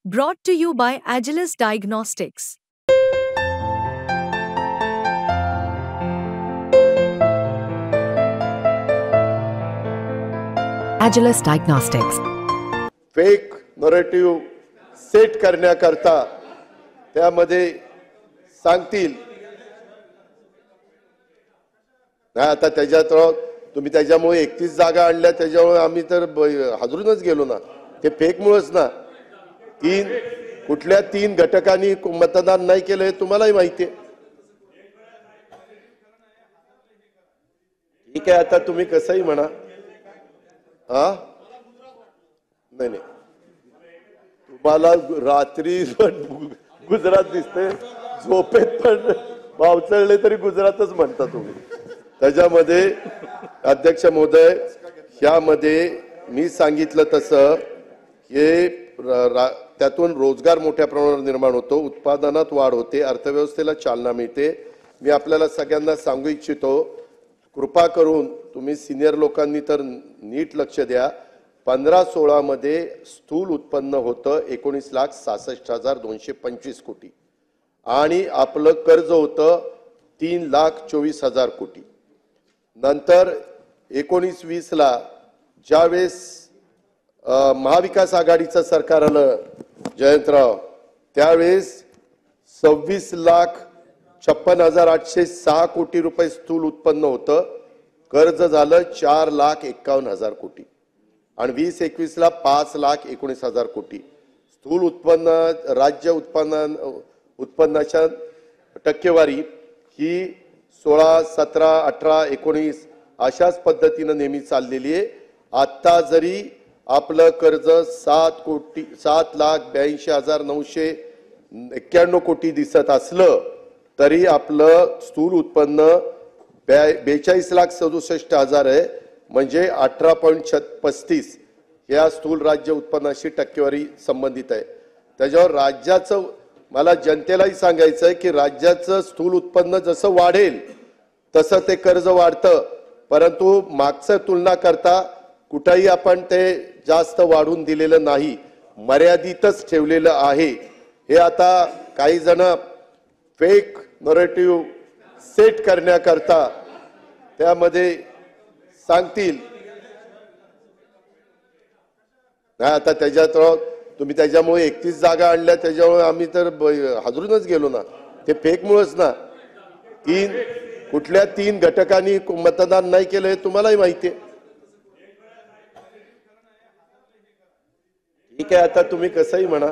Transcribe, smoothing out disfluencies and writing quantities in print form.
Brought to you by Agilus Diagnostics. Agilus Diagnostics. Fake narrative set करण्याकरता त्यामध्ये सांगतील नाही आता त्याच्यात तुम्ही त्याच्यामुळे 31 जागा आणल्या त्याच्यामुळे आम्ही तर हादरूनच गेलो ना ते फेक मुळेच ना कुठल्या तीन घटकांनी मतदान नाही केलं हे तुम्हालाही माहिती आहे ठीक आहे आता तुम्ही कसंही म्हणा हा नाही नाही तुम्हाला रात्री गुजरात दिसते झोपेत पण पावसाळले तरी गुजरातच म्हणता तुम्ही त्याच्यामध्ये अध्यक्ष महोदय यामध्ये मी सांगितलं तसं हे त्यातून रोजगार मोठ्या प्रमाणावर निर्माण होतो उत्पादनात वाढ होते अर्थव्यवस्थेला चालना मिळते मी आपल्याला सगळ्यांना सांगू इच्छितो कृपा करून तुम्ही सिनियर लोकांनी तर नीट लक्ष द्या 15-16 मध्ये स्थूल उत्पन्न होतं 19,66,225 कोटी आणि आपलं कर्ज होतं 3,24,000 कोटी नंतर 19-20 ला ज्यावेळेस महाविकास आघाडीचं सरकार आलं जयंतराव त्यावेळेस 26,56,806 कोटी रुपये स्थूल उत्पन्न होतं कर्ज झालं 4,51,000 कोटी आणि 20-21 ला 5,19,000 कोटी स्थूल उत्पन्न राज्य उत्पन्नाच्या टक्केवारी ही 16, 17, 18, 19 अशाच पद्धतीने नेहमी चाललेली आहे आता जरी आपलं कर्ज 7,82,991 कोटी दिसत असलं तरी आपलं स्थूल उत्पन्न 42,67,000 आहे म्हणजे 18.35 या स्थूल राज्य उत्पन्नाशी टक्केवारी संबंधित आहे त्याच्यावर राज्याचं मला जनतेलाही सांगायचं आहे की राज्याचं स्थूल उत्पन्न जसं वाढेल तसं ते कर्ज वाढतं परंतु मागचं तुलना करता कुठेही आपण ते जास्त वाढून दिलेलं नाही मर्यादितच ठेवलेलं आहे हे आता काही जण फेक नरेटिव्ह सेट करण्याकरता त्यामध्ये सांगतील नाही आता त्याच्यात तुम्ही त्याच्यामुळे 31 जागा आणल्या त्याच्यामुळे आम्ही तर हादरूनच गेलो ना ते फेक मुळेच ना कुठल्या तीन घटकांनी मतदान नाही केलं हे तुम्हालाही माहिती आहे ठीक आहे आता तुम्ही कसंही म्हणा